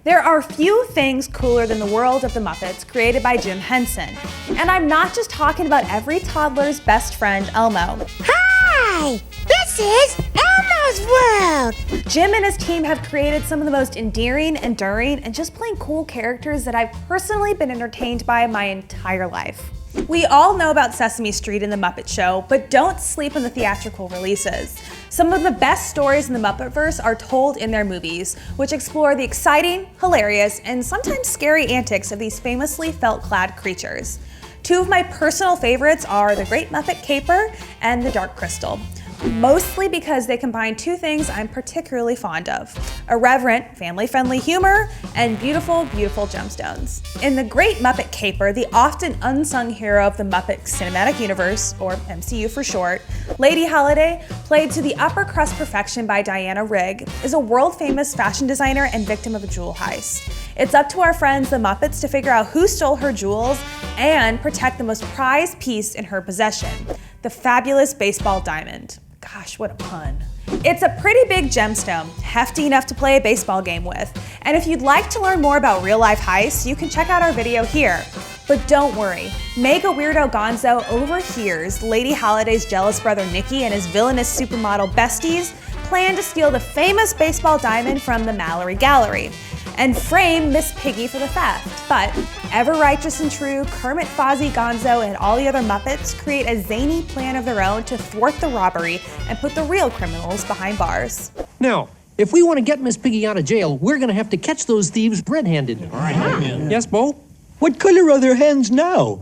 There are few things cooler than the world of the Muppets created by Jim Henson. And I'm not just talking about every toddler's best friend, Elmo. Hi! This is Elmo's World! Jim and his team have created some of the most endearing, enduring, and just plain cool characters that I've personally been entertained by my entire life. We all know about Sesame Street and the Muppet Show, but don't sleep on the theatrical releases. Some of the best stories in the Muppetverse are told in their movies, which explore the exciting, hilarious, and sometimes scary antics of these famously felt-clad creatures. Two of my personal favorites are the Great Muppet Caper and the Dark Crystal, mostly because they combine two things I'm particularly fond of: irreverent, family-friendly humor and beautiful, beautiful gemstones. In the Great Muppet Caper, the often unsung hero of the Muppet Cinematic Universe, or MCU for short, Lady Holiday, played to the upper crust perfection by Diana Rigg, is a world-famous fashion designer and victim of a jewel heist. It's up to our friends the Muppets to figure out who stole her jewels and protect the most prized piece in her possession, the fabulous baseball diamond. Gosh, what a pun. It's a pretty big gemstone, hefty enough to play a baseball game with. And if you'd like to learn more about real-life heists, you can check out our video here. But don't worry, Mega Weirdo Gonzo overhears Lady Holiday's jealous brother Nicky and his villainous supermodel besties plan to steal the famous baseball diamond from the Mallory Gallery and frame Miss Piggy for the theft. But ever righteous and true, Kermit, Fozzie, Gonzo, and all the other Muppets create a zany plan of their own to thwart the robbery and put the real criminals behind bars. Now, if we want to get Miss Piggy out of jail, we're going to have to catch those thieves red-handed. All right. Yes, Bo? What color are their hands now?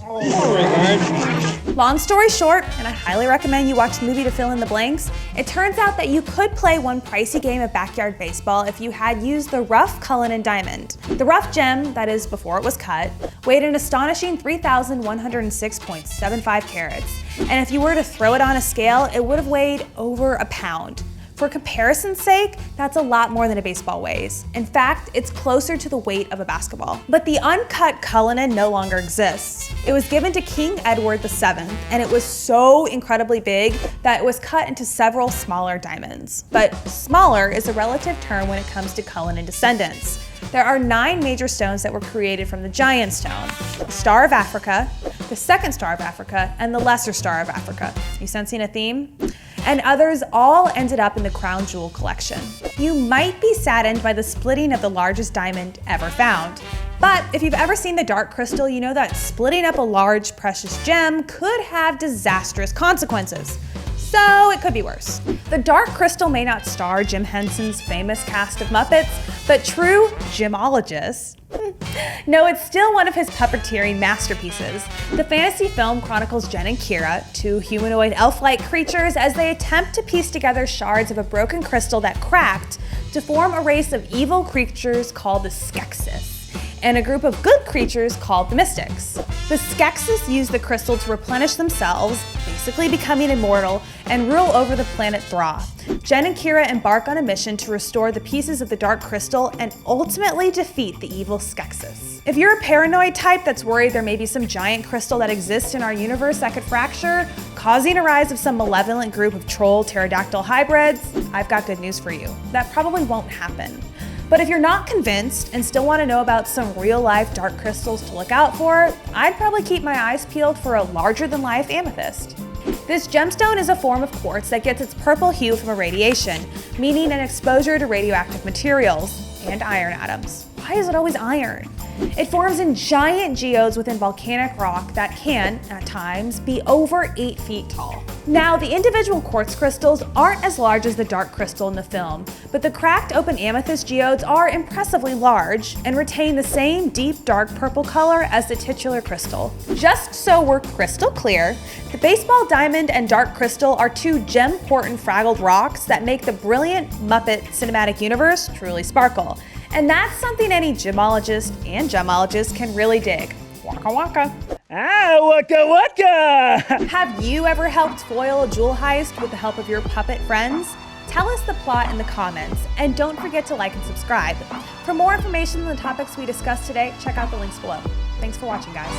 Long story short, and I highly recommend you watch the movie to fill in the blanks, it turns out that you could play one pricey game of backyard baseball if you had used the rough Cullinan diamond. The rough gem, that is before it was cut, weighed an astonishing 3,106.75 carats. And if you were to throw it on a scale, it would have weighed over a pound. For comparison's sake, that's a lot more than a baseball weighs. In fact, it's closer to the weight of a basketball. But the uncut Cullinan no longer exists. It was given to King Edward VII, and it was so incredibly big that it was cut into several smaller diamonds. But smaller is a relative term when it comes to Cullinan descendants. There are 9 major stones that were created from the giant stone: the Star of Africa, the Second Star of Africa, and the Lesser Star of Africa. You sensing a theme? And others all ended up in the Crown Jewel collection. You might be saddened by the splitting of the largest diamond ever found. But if you've ever seen the Dark Crystal, you know that splitting up a large precious gem could have disastrous consequences. So it could be worse. The Dark Crystal may not star Jim Henson's famous cast of Muppets, but true gemologists no, it's still one of his puppeteering masterpieces. The fantasy film chronicles Jen and Kira, 2 humanoid elf-like creatures, as they attempt to piece together shards of a broken crystal that cracked to form a race of evil creatures called the Skeksis, and a group of good creatures called the Mystics. The Skeksis use the crystal to replenish themselves, basically becoming immortal, and rule over the planet Thra. Jen and Kira embark on a mission to restore the pieces of the Dark Crystal and ultimately defeat the evil Skeksis. If you're a paranoid type that's worried there may be some giant crystal that exists in our universe that could fracture, causing a rise of some malevolent group of troll pterodactyl hybrids, I've got good news for you. That probably won't happen. But if you're not convinced and still want to know about some real-life dark crystals to look out for, I'd probably keep my eyes peeled for a larger-than-life amethyst. This gemstone is a form of quartz that gets its purple hue from irradiation, meaning an exposure to radioactive materials and iron atoms. Why is it always iron? It forms in giant geodes within volcanic rock that can, at times, be over 8 feet tall. Now, the individual quartz crystals aren't as large as the dark crystal in the film, but the cracked open amethyst geodes are impressively large and retain the same deep dark purple color as the titular crystal. Just so we're crystal clear, the baseball diamond and dark crystal are 2 gem-important fraggled rocks that make the brilliant Muppet Cinematic Universe truly sparkle. And that's something any gemologist and gemologist can really dig. Waka waka. Ah, waka waka! Have you ever helped foil a jewel heist with the help of your puppet friends? Tell us the plot in the comments, and don't forget to like and subscribe. For more information on the topics we discussed today, check out the links below. Thanks for watching, guys.